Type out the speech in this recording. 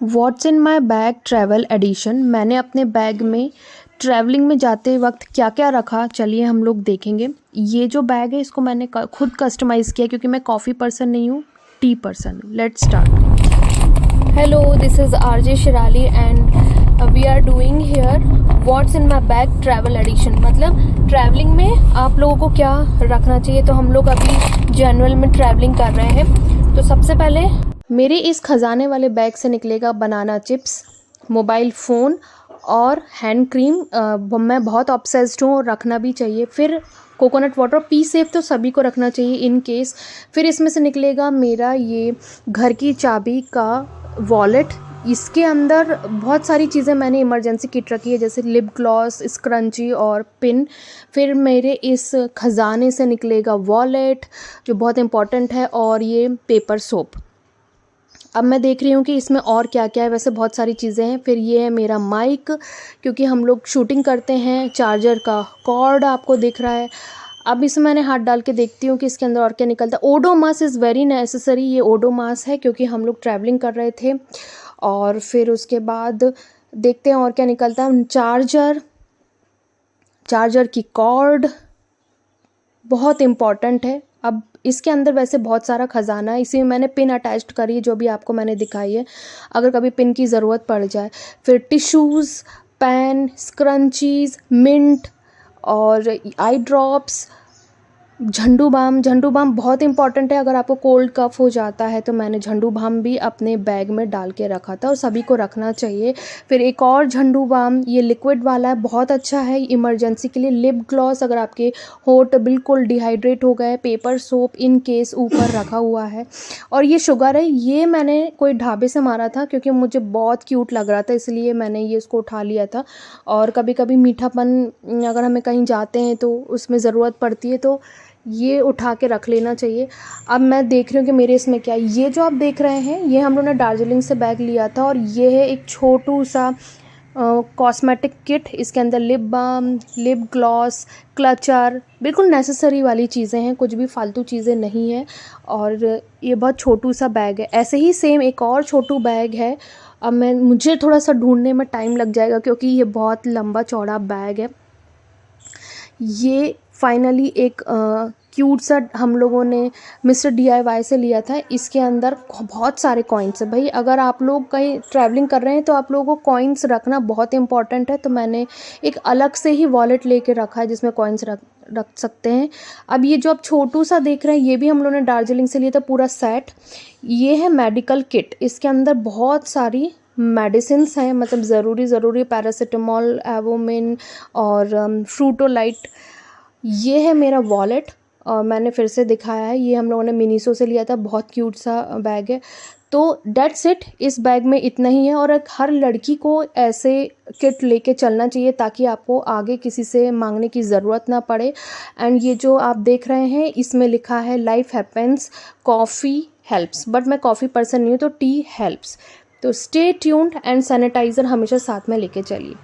What's in my bag travel edition. मैंने अपने bag में ट्रैवलिंग में जाते वक्त क्या क्या रखा, चलिए हम लोग देखेंगे। ये जो बैग है इसको मैंने खुद कस्टमाइज़ किया क्योंकि मैं कॉफ़ी पर्सन नहीं हूँ, टी पर्सन हूँ। Let's start. Hello, this is RJ Shirali and we are doing here what's in my bag travel edition. मतलब ट्रैवलिंग में आप लोगों को क्या रखना चाहिए। तो हम लोग अभी जनरल में ट्रैवलिंग कर रहे हैं। तो सबसे पहले मेरे इस खजाने वाले बैग से निकलेगा बनाना चिप्स, मोबाइल फ़ोन और हैंड क्रीम। मैं बहुत ऑब्सेस्ड हूँ और रखना भी चाहिए। फिर कोकोनट वाटर, पी सेफ तो सभी को रखना चाहिए इन केस। फिर इसमें से निकलेगा मेरा ये घर की चाबी का वॉलेट। इसके अंदर बहुत सारी चीज़ें मैंने इमरजेंसी किट रखी है, जैसे लिप ग्लॉस, स्क्रंची और पिन। फिर मेरे इस खजाने से निकलेगा वॉलेट जो बहुत इम्पॉर्टेंट है, और ये पेपर सोप। अब मैं देख रही हूँ कि इसमें और क्या क्या है। वैसे बहुत सारी चीज़ें हैं। फिर ये है मेरा माइक, क्योंकि हम लोग शूटिंग करते हैं। चार्जर का कॉर्ड आपको दिख रहा है। अब इसमें मैंने हाथ डाल के देखती हूँ कि इसके अंदर और क्या निकलता है। Odomos is very necessary. ये ओडोमास है क्योंकि हम लोग ट्रैवलिंग कर रहे थे। और फिर उसके बाद देखते हैं और क्या निकलता है। चार्जर की कॉर्ड बहुत इम्पॉर्टेंट है। अब इसके अंदर वैसे बहुत सारा ख़जाना है, इसी में मैंने पिन अटैच्ड करी है जो भी आपको मैंने दिखाई है, अगर कभी पिन की ज़रूरत पड़ जाए। फिर टिश्यूज़, पेन, स्क्रंचीज़, मिंट और आई ड्रॉप्स, झंडू बाम बहुत इंपॉर्टेंट है। अगर आपको कोल्ड कफ हो जाता है तो मैंने झंडू बाम भी अपने बैग में डाल के रखा था और सभी को रखना चाहिए। फिर एक और झंडू बाम, ये लिक्विड वाला है, बहुत अच्छा है इमरजेंसी के लिए। लिप ग्लॉस, अगर आपके होठ बिल्कुल डिहाइड्रेट हो गए। पेपर सोप इन केस ऊपर रखा हुआ है। और ये शुगर है, ये मैंने कोई ढाबे से मारा था क्योंकि मुझे बहुत क्यूट लग रहा था, इसलिए मैंने ये इसको उठा लिया था। और कभी कभी मीठापन अगर हमें कहीं जाते हैं तो उसमें ज़रूरत पड़ती है, तो ये उठा के रख लेना चाहिए। अब मैं देख रही हूँ कि मेरे इसमें क्या है। ये जो आप देख रहे हैं ये हम लोगों ने दार्जिलिंग से बैग लिया था, और ये है एक छोटू सा कॉस्मेटिक किट। इसके अंदर lip balm, lip gloss, clutcher, बिल्कुल नेसेसरी वाली चीज़ें हैं, कुछ भी फालतू चीज़ें नहीं हैं। और ये बहुत छोटू सा बैग है। ऐसे ही सेम एक और छोटू बैग है। अब मुझे थोड़ा सा ढूंढने में टाइम लग जाएगा क्योंकि ये बहुत लंबा चौड़ा बैग है। ये फाइनली एक क्यूट सा हम लोगों ने मिस्टर DIY से लिया था। इसके अंदर बहुत सारे कॉइन्स है। भाई अगर आप लोग कहीं ट्रैवलिंग कर रहे हैं तो आप लोगों को कॉइन्स रखना बहुत इंपॉर्टेंट है। तो मैंने एक अलग से ही वॉलेट लेके रखा है जिसमें कॉइन्स रख सकते हैं। अब ये जो आप छोटू सा देख रहे हैं ये भी हम लोगों ने दार्जिलिंग से लिया था, पूरा सेट। ये है मेडिकल किट। इसके अंदर बहुत सारी मेडिसिन्स हैं, मतलब ज़रूरी पैरासीटामॉल, एवोमिन और फ्रूटोलाइट। ये है मेरा वॉलेट, और मैंने फिर से दिखाया है, ये हम लोगों ने मिनीसो से लिया था। बहुत क्यूट सा बैग है। तो डेट्स इट, इस बैग में इतना ही है। और हर लड़की को ऐसे किट लेके चलना चाहिए ताकि आपको आगे किसी से मांगने की ज़रूरत ना पड़े। एंड ये जो आप देख रहे हैं इसमें लिखा है life happens, coffee helps, but मैं कॉफ़ी पर्सन नहीं हूँ तो टी हेल्प्स। तो स्टे ट्यून्ड एंड सैनिटाइज़र हमेशा साथ में लेके चलिए।